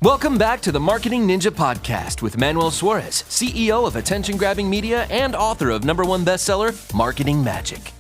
Welcome back to the Marketing Ninja Podcast with Manuel Suarez, CEO of Attention-Grabbing Media and author of #1 bestseller, Marketing Magic.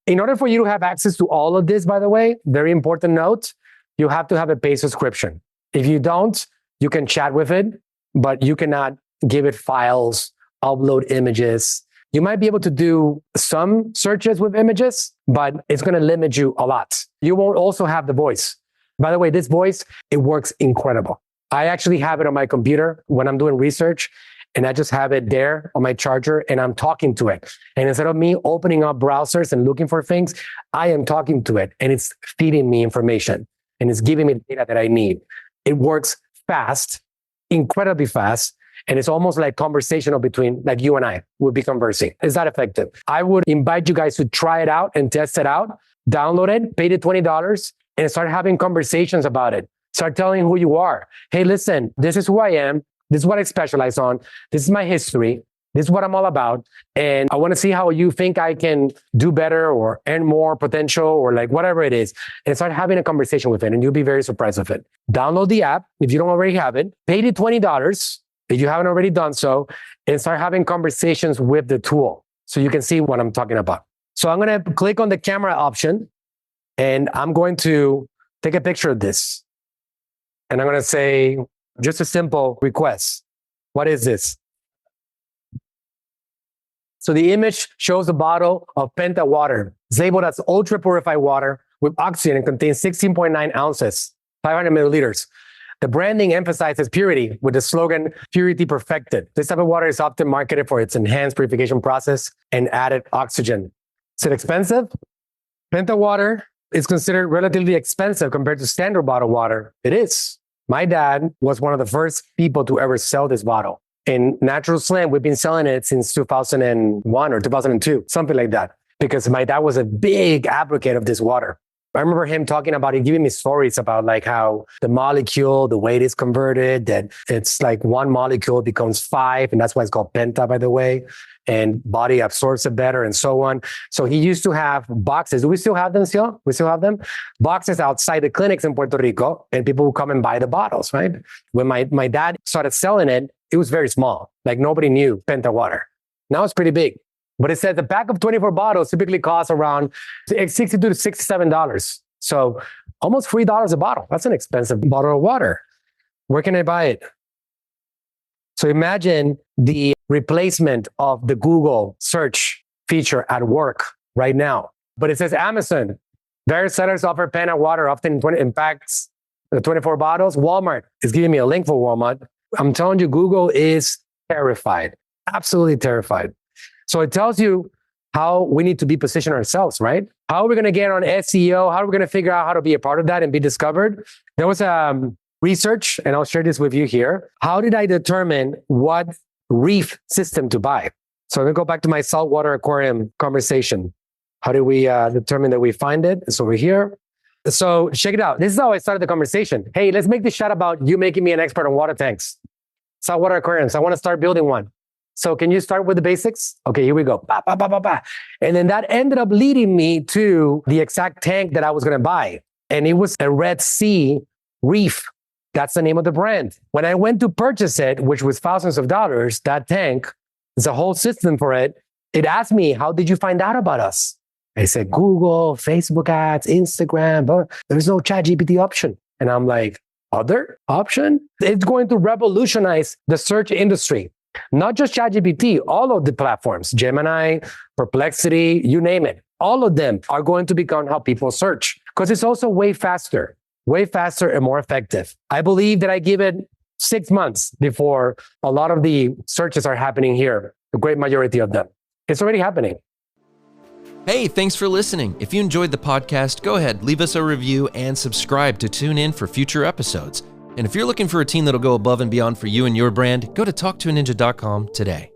In order for you to have access to all of this, by the way, very important note, you have to have a paid subscription. If you don't, you can chat with it, but you cannot give it files, upload images. You might be able to do some searches with images, but it's going to limit you a lot. You won't also have the voice. By the way, this voice, it works incredible. I actually have it on my computer when I'm doing research, and I just have it there on my charger and I'm talking to it. And instead of me opening up browsers and looking for things, I am talking to it and it's feeding me information and it's giving me the data that I need. It works fast, incredibly fast. And it's almost like conversational between, like you and I would be conversing. It's that effective. I would invite you guys to try it out and test it out. Download it, pay the $20 and start having conversations about it. Start telling who you are. Hey, listen, this is who I am. This is what I specialize on. This is my history. This is what I'm all about. And I want to see how you think I can do better or earn more potential or like whatever it is. And start having a conversation with it. And you'll be very surprised with it. Download the app if you don't already have it. Pay the $20 if you haven't already done so. And start having conversations with the tool so you can see what I'm talking about. So I'm going to click on the camera option. And I'm going to take a picture of this. And I'm going to say, just a simple request. What is this? So the image shows a bottle of Penta water. It's labeled as ultra purified water with oxygen and contains 16.9 ounces, 500 milliliters. The branding emphasizes purity with the slogan, Purity Perfected. This type of water is often marketed for its enhanced purification process and added oxygen. Is it expensive? Penta water is considered relatively expensive compared to standard bottled water. It is. My dad was one of the first people to ever sell this bottle. In Natural Slim, we've been selling it since 2001 or 2002, something like that, because my dad was a big advocate of this water. I remember him talking about it, giving me stories about like how the molecule, the way it is converted, that it's like one molecule becomes 5, and that's why it's called Penta, by the way, and body absorbs it better and so on. So he used to have boxes. Do we still have them still? We still have them? Boxes outside the clinics in Puerto Rico, and people would come and buy the bottles, right? When my dad started selling it, it was very small. Like nobody knew Penta water. Now it's pretty big. But it says the pack of 24 bottles typically costs around $62 to $67. So almost $3 a bottle. That's an expensive bottle of water. Where can I buy it? So imagine the replacement of the Google search feature at work right now. But it says Amazon. Various sellers offer Penta water, often in packs, 24 bottles. Walmart is giving me a link for Walmart. I'm telling you, Google is terrified, absolutely terrified. So it tells you how we need to be positioned ourselves, right? How are we going to get on SEO? How are we going to figure out how to be a part of that and be discovered? There was research, and I'll share this with you here. How did I determine what reef system to buy? So I'm going to go back to my saltwater aquarium conversation. How do we determine that we find it? It's over here. So check it out. This is how I started the conversation. Hey, let's make this shot about you making me an expert on water tanks. Saltwater aquariums. I want to start building one. So can you start with the basics? Okay, here we go. Bah, bah, bah, bah, bah. And then that ended up leading me to the exact tank that I was going to buy. And it was a Red Sea Reef. That's the name of the brand. When I went to purchase it, which was thousands of dollars, that tank, there's a whole system for it. It asked me, how did you find out about us? I said, Google, Facebook ads, Instagram, but there's no ChatGPT option. And I'm like, other option? It's going to revolutionize the search industry. Not just ChatGPT, all of the platforms, Gemini, Perplexity, you name it. All of them are going to become how people search because it's also way faster and more effective. I believe that I give it 6 months before a lot of the searches are happening here, the great majority of them. It's already happening. Hey, thanks for listening. If you enjoyed the podcast, go ahead, leave us a review and subscribe to tune in for future episodes. And if you're looking for a team that'll go above and beyond for you and your brand, go to talktoaninja.com today.